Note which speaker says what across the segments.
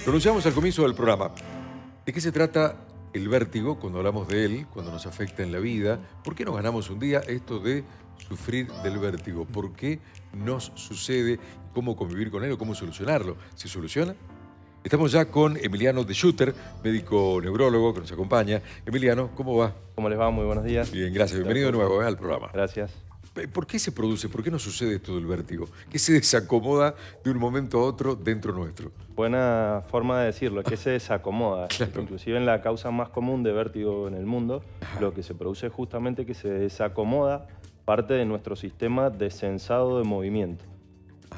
Speaker 1: Lo anunciamos al comienzo del programa. ¿De qué se trata el vértigo cuando hablamos de él, cuando nos afecta en la vida? ¿Por qué nos ganamos un día esto de sufrir del vértigo? ¿Por qué nos sucede? ¿Cómo convivir con él o cómo solucionarlo? ¿Se soluciona? Estamos ya con Emiliano de Schutter, médico neurólogo que nos acompaña. Emiliano, ¿cómo va?
Speaker 2: ¿Cómo les va? Muy buenos días.
Speaker 1: Bien, gracias. Bienvenido de nuevo al programa.
Speaker 2: Gracias.
Speaker 1: ¿Por qué se produce? ¿Por qué nos sucede esto del vértigo? ¿Qué se desacomoda de un momento a otro dentro nuestro?
Speaker 2: Buena forma de decirlo, que se desacomoda.
Speaker 1: Claro.
Speaker 2: Inclusive en la causa más común de vértigo en el mundo, lo que se produce es justamente que se desacomoda parte de nuestro sistema de sensado de movimiento.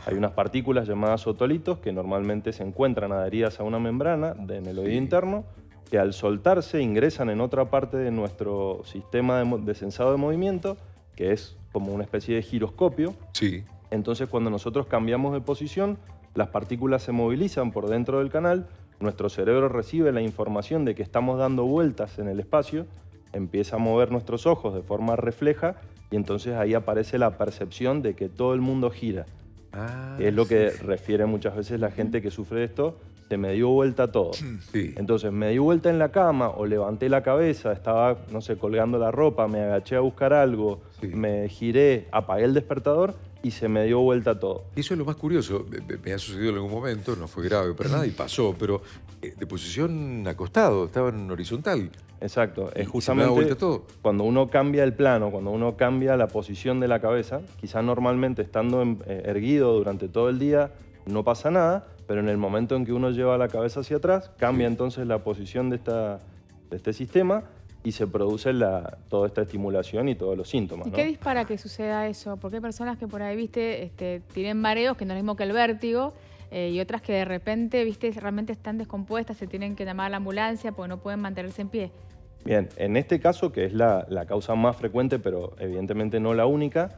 Speaker 2: Hay unas partículas llamadas otolitos que normalmente se encuentran adheridas a una membrana en el oído interno, que al soltarse ingresan en otra parte de nuestro sistema de sensado de movimiento, que es como una especie de giroscopio.
Speaker 1: Sí.
Speaker 2: Entonces, cuando nosotros cambiamos de posición, las partículas se movilizan por dentro del canal, nuestro cerebro recibe la información de que estamos dando vueltas en el espacio, empieza a mover nuestros ojos de forma refleja y entonces ahí aparece la percepción de que todo el mundo gira. Es lo que refiere muchas veces la gente que sufre de esto, se me dio vuelta todo.
Speaker 1: Sí.
Speaker 2: Entonces me di vuelta en la cama o levanté la cabeza, estaba, no sé, colgando la ropa, me agaché a buscar algo,
Speaker 1: Sí.
Speaker 2: me giré, apagué el despertador y se me dio vuelta todo.
Speaker 1: Eso es lo más curioso. Me ha sucedido en algún momento, no fue grave para nada y pasó, pero de posición acostado, estaba en horizontal.
Speaker 2: Exacto,
Speaker 1: Y
Speaker 2: es
Speaker 1: se me da
Speaker 2: justamente
Speaker 1: vuelta todo.
Speaker 2: cuando uno cambia el plano, cuando uno cambia la posición de la cabeza, quizás normalmente estando erguido durante todo el día no pasa nada, pero en el momento en que uno lleva la cabeza hacia atrás, cambia entonces la posición de este sistema y se produce toda esta estimulación y todos los síntomas.
Speaker 3: ¿Y
Speaker 2: ¿no?
Speaker 3: qué dispara que suceda eso? Porque hay personas que por ahí, viste, tienen mareos, que no es lo mismo que el vértigo, y otras que de repente, viste, realmente están descompuestas, se tienen que llamar a la ambulancia porque no pueden mantenerse en pie.
Speaker 2: Bien, en este caso, que es la causa más frecuente, pero evidentemente no la única,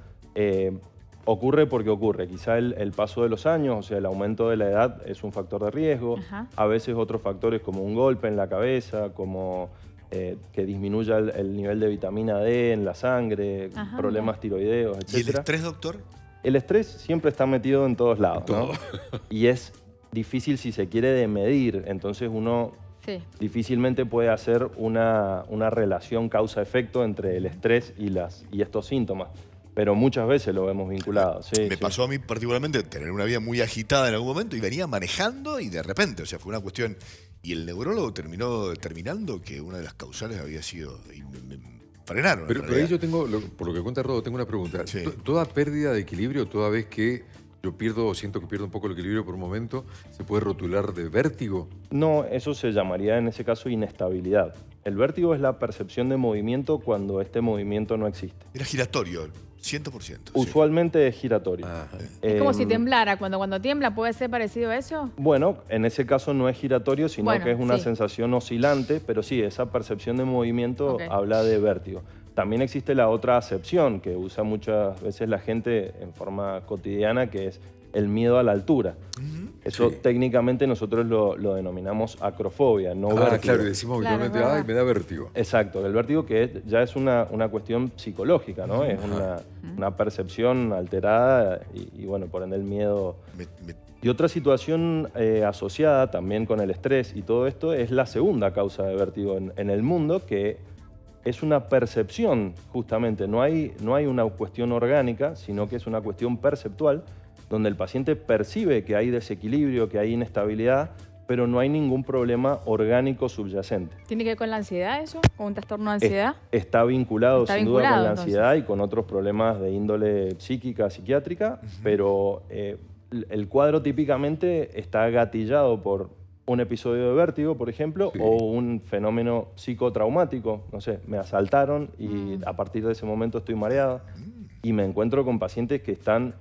Speaker 2: ocurre porque ocurre. Quizá el paso de los años, o sea, el aumento de la edad es un factor de riesgo.
Speaker 3: Ajá.
Speaker 2: A veces otros factores como un golpe en la cabeza, como que disminuya el nivel de vitamina D en la sangre,
Speaker 3: Ajá,
Speaker 2: problemas tiroideos,
Speaker 4: ¿Y el
Speaker 2: etc.
Speaker 4: estrés, doctor?
Speaker 2: El estrés siempre está metido en todos lados, ¿no? Y es difícil si se quiere de medir, entonces uno
Speaker 3: Sí.
Speaker 2: difícilmente puede hacer una relación causa-efecto entre el estrés y estos síntomas, pero muchas veces lo vemos vinculado. Sí,
Speaker 4: Me
Speaker 2: sí.
Speaker 4: pasó a mí particularmente tener una vida muy agitada en algún momento y venía manejando y de repente, o sea, fue una cuestión. Y el neurólogo terminó determinando que una de las causales había sido. Y me frenaron. en
Speaker 1: Pero ahí
Speaker 4: realidad.
Speaker 1: yo tengo, por lo que cuenta Rodo, tengo una pregunta.
Speaker 4: Sí.
Speaker 1: ¿Toda pérdida de equilibrio, toda vez que yo pierdo o siento que pierdo un poco el equilibrio por un momento, se puede rotular de vértigo?
Speaker 2: No, eso se llamaría en ese caso inestabilidad. El vértigo es la percepción de movimiento cuando este movimiento no existe.
Speaker 4: Era giratorio, 100%. sí.
Speaker 2: Usualmente es giratorio.
Speaker 1: Ajá.
Speaker 3: Es como si
Speaker 2: Em,
Speaker 3: temblara. Cuando tiembla, ¿puede ser parecido a eso?
Speaker 2: Bueno, en ese caso no es giratorio, sino
Speaker 3: Bueno,
Speaker 2: que es una
Speaker 3: sí.
Speaker 2: sensación oscilante, pero sí, esa percepción de movimiento
Speaker 3: Ok.
Speaker 2: habla de vértigo. También existe la otra acepción que usa muchas veces la gente en forma cotidiana, que es el miedo a la altura.
Speaker 4: Ujú.
Speaker 2: Eso
Speaker 1: Sí.
Speaker 2: técnicamente nosotros lo denominamos acrofobia, no
Speaker 1: Ah,
Speaker 2: vértigo.
Speaker 1: claro, y decimos
Speaker 3: Claro,
Speaker 1: habitualmente,
Speaker 3: es verdad.
Speaker 1: ay, me da vértigo.
Speaker 2: Exacto, el vértigo ya es una cuestión psicológica, ¿no? Es una percepción alterada y bueno, por ende el miedo.
Speaker 4: Me-
Speaker 2: Y otra situación asociada también con el estrés y todo esto es la segunda causa de vértigo en el mundo, que es una percepción justamente. No hay una cuestión orgánica, sino que es una cuestión perceptual, donde el paciente percibe que hay desequilibrio, que hay inestabilidad, pero no hay ningún problema orgánico subyacente.
Speaker 3: ¿Tiene que ver con la ansiedad eso? ¿Con un trastorno de ansiedad?
Speaker 2: Está vinculado
Speaker 3: Está
Speaker 2: sin duda con
Speaker 3: vinculado,
Speaker 2: la
Speaker 3: entonces.
Speaker 2: ansiedad y con otros problemas de índole psíquica, psiquiátrica, pero el cuadro típicamente está gatillado por un episodio de vértigo, por ejemplo,
Speaker 1: Sí.
Speaker 2: o un fenómeno psicotraumático. No sé, me asaltaron y a partir de ese momento estoy mareado y me encuentro con pacientes que están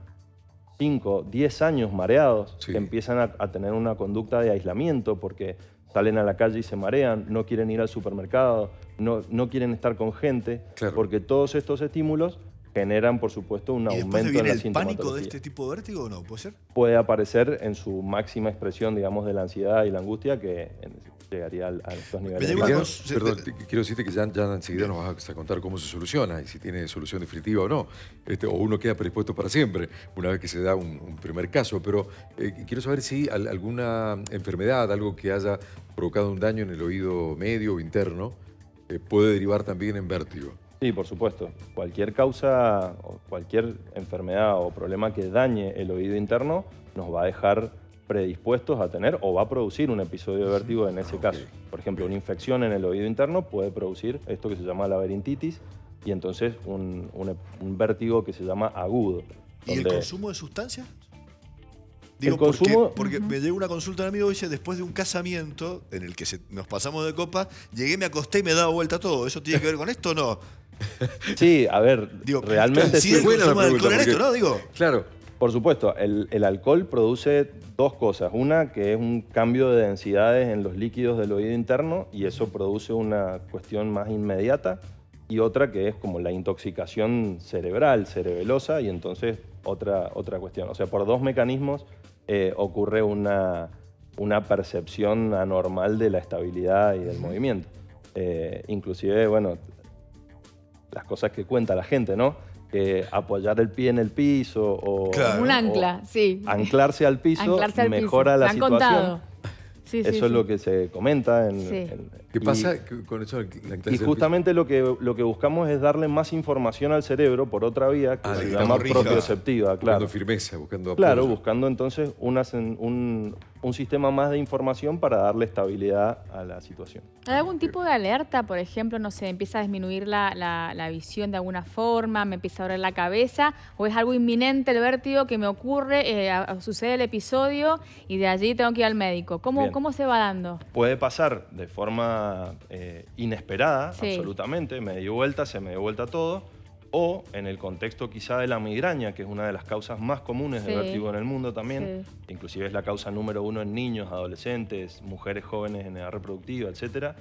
Speaker 2: 5, 10 años mareados,
Speaker 1: Sí.
Speaker 2: que empiezan a tener una conducta de aislamiento porque salen a la calle y se marean, no quieren ir al supermercado, no quieren estar con gente,
Speaker 1: Claro.
Speaker 2: porque todos estos estímulos generan, por supuesto, un
Speaker 4: ¿Y después
Speaker 2: aumento
Speaker 4: viene
Speaker 2: en la
Speaker 4: el pánico de
Speaker 2: sintomatología.
Speaker 4: este tipo de vértigo o no? ¿Puede ser?
Speaker 2: Puede aparecer en su máxima expresión, digamos, de la ansiedad y la angustia, que llegaría a estos niveles.
Speaker 4: llegó
Speaker 1: Emiliano,
Speaker 4: una
Speaker 1: perdón, quiero decirte que ya enseguida nos vas a contar cómo se soluciona y si tiene solución definitiva o no. O uno queda predispuesto para siempre, una vez que se da un primer caso. Pero quiero saber si alguna enfermedad, algo que haya provocado un daño en el oído medio o interno, puede derivar también en vértigo.
Speaker 2: Sí, por supuesto. Cualquier causa o cualquier enfermedad o problema que dañe el oído interno nos va a dejar predispuestos a tener o va a producir un episodio de vértigo en ese caso. Por ejemplo, una infección en el oído interno puede producir esto que se llama laberintitis y entonces un vértigo que se llama agudo.
Speaker 4: ¿Y el
Speaker 2: donde-
Speaker 4: consumo de sustancias?
Speaker 2: El consumo-
Speaker 4: Porque me llegó una consulta de un amigo y dice, después de un casamiento en el que nos pasamos de copa, llegué, me acosté y me daba vuelta todo. ¿Eso tiene que ver con esto o no?
Speaker 2: Sí, a ver,
Speaker 4: Digo,
Speaker 2: realmente
Speaker 4: ¿sí
Speaker 2: sí.
Speaker 4: el
Speaker 1: buena
Speaker 4: consumo
Speaker 1: la
Speaker 4: de alcohol en
Speaker 1: pregunta,
Speaker 4: esto, no? Digo,
Speaker 1: Claro.
Speaker 2: Por supuesto, el alcohol produce dos cosas. Una, que es un cambio de densidades en los líquidos del oído interno y eso produce una cuestión más inmediata. Y otra, que es como la intoxicación cerebral, cerebelosa, y entonces otra cuestión. O sea, por dos mecanismos ocurre una percepción anormal de la estabilidad y del movimiento. Inclusive, bueno, las cosas que cuenta la gente, ¿no? Que apoyar el pie en el piso o,
Speaker 4: Claro.
Speaker 3: Como un ancla, sí.
Speaker 2: anclarse al piso
Speaker 3: Anclarse al piso.
Speaker 2: mejora
Speaker 3: Me
Speaker 2: la
Speaker 3: han
Speaker 2: situación.
Speaker 3: contado. Sí, sí,
Speaker 2: Eso
Speaker 3: sí.
Speaker 2: es lo que se comenta.
Speaker 3: Sí.
Speaker 1: ¿Qué pasa con eso?
Speaker 2: Y justamente lo que buscamos es darle más información al cerebro por otra vía que
Speaker 1: Ah,
Speaker 2: se
Speaker 1: que
Speaker 2: llama
Speaker 4: corrija.
Speaker 2: propioceptiva,
Speaker 1: Buscando
Speaker 2: claro.
Speaker 1: firmeza, buscando apoyo.
Speaker 2: Claro, buscando entonces un sistema más de información para darle estabilidad a la situación.
Speaker 3: ¿Hay algún tipo de alerta? Por ejemplo, no sé, empieza a disminuir la visión de alguna forma, me empieza a doler la cabeza, o es algo inminente el vértigo que me ocurre, sucede el episodio y de allí tengo que ir al médico.
Speaker 2: Bien.
Speaker 3: ¿Cómo se va dando?
Speaker 2: Puede pasar de forma inesperada,
Speaker 3: Sí.
Speaker 2: absolutamente, me dio vuelta, se me dio vuelta todo, o en el contexto quizá de la migraña, que es una de las causas más comunes de
Speaker 3: Sí.
Speaker 2: vértigo en el mundo también,
Speaker 3: Sí.
Speaker 2: inclusive es la causa número 1 en niños, adolescentes, mujeres jóvenes en edad reproductiva, etc.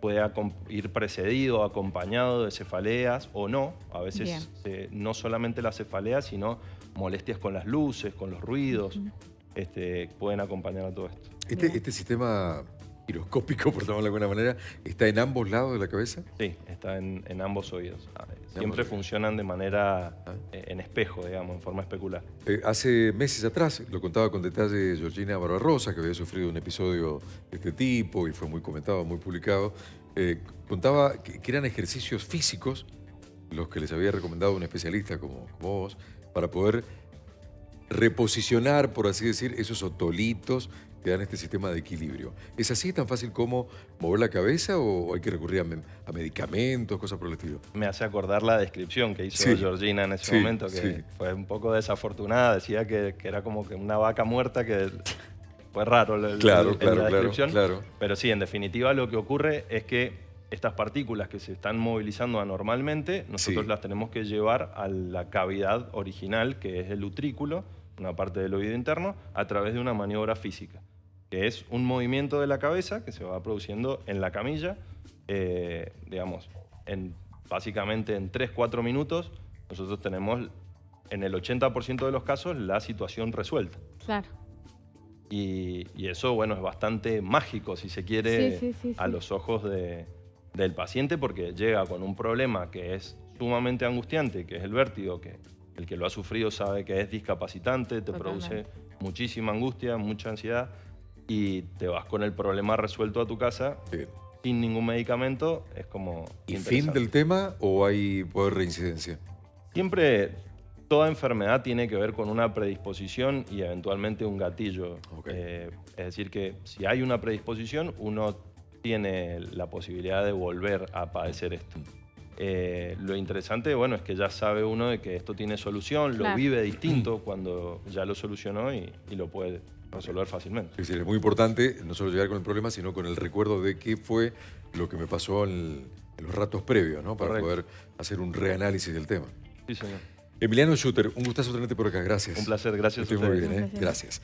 Speaker 2: Puede ir precedido, acompañado de cefaleas o no, a veces no solamente las cefaleas, sino molestias con las luces, con los ruidos, pueden acompañar a todo esto.
Speaker 1: Este sistema giroscópico, por llamarlo de alguna manera, ¿está en ambos lados de la cabeza?
Speaker 2: Sí, está en ambos oídos. Siempre
Speaker 1: oídos.
Speaker 2: funcionan de manera en espejo, digamos, en forma especular.
Speaker 1: Hace meses atrás, lo contaba con detalle Georgina Barbarosa, que había sufrido un episodio de este tipo y fue muy comentado, muy publicado. Contaba que eran ejercicios físicos los que les había recomendado un especialista como vos para poder reposicionar, por así decir, esos otolitos que dan este sistema de equilibrio. ¿Es así tan fácil como mover la cabeza o hay que recurrir a medicamentos, cosas por el estilo?
Speaker 2: Me hace acordar la descripción que hizo
Speaker 1: Sí.
Speaker 2: Georgina en ese
Speaker 1: Sí,
Speaker 2: momento, que
Speaker 1: sí.
Speaker 2: fue un poco desafortunada. Decía que era como que una vaca muerta, que fue raro la descripción.
Speaker 1: claro.
Speaker 2: Pero sí, en definitiva lo que ocurre es que estas partículas que se están movilizando anormalmente, nosotros
Speaker 1: Sí.
Speaker 2: las tenemos que llevar a la cavidad original, que es el utrículo, una parte del oído interno, a través de una maniobra física, que es un movimiento de la cabeza que se va produciendo en la camilla, digamos, básicamente en 3-4 minutos, nosotros tenemos en el 80% de los casos la situación resuelta.
Speaker 3: Claro.
Speaker 2: Y eso, bueno, es bastante mágico, si se quiere,
Speaker 3: Sí.
Speaker 2: a los ojos del paciente, porque llega con un problema que es sumamente angustiante, que es el vértigo, que el que lo ha sufrido sabe que es discapacitante, te
Speaker 3: Totalmente.
Speaker 2: produce muchísima angustia, mucha ansiedad, y te vas con el problema resuelto a tu casa
Speaker 1: Bien.
Speaker 2: sin ningún medicamento, es como
Speaker 1: ¿Y fin
Speaker 2: interesante.
Speaker 1: del tema o puede haber reincidencia?
Speaker 2: Siempre toda enfermedad tiene que ver con una predisposición y eventualmente un gatillo.
Speaker 1: Ok.
Speaker 2: Es decir, que si hay una predisposición, uno tiene la posibilidad de volver a padecer esto. Lo interesante, bueno, es que ya sabe uno de que esto tiene solución, lo
Speaker 3: Claro.
Speaker 2: vive distinto cuando ya lo solucionó y lo puede resolver fácilmente.
Speaker 1: Es decir, es muy importante no solo llegar con el problema, sino con el recuerdo de qué fue lo que me pasó en los ratos previos, ¿no? Para
Speaker 2: Correcto.
Speaker 1: poder hacer un reanálisis del tema.
Speaker 2: Sí, señor.
Speaker 1: Emiliano Schutter, un gustazo tenerte por acá. Gracias.
Speaker 2: Un placer, gracias
Speaker 1: Que
Speaker 2: a
Speaker 1: estés muy
Speaker 2: ustedes.
Speaker 1: bien, ¿eh? Gracias.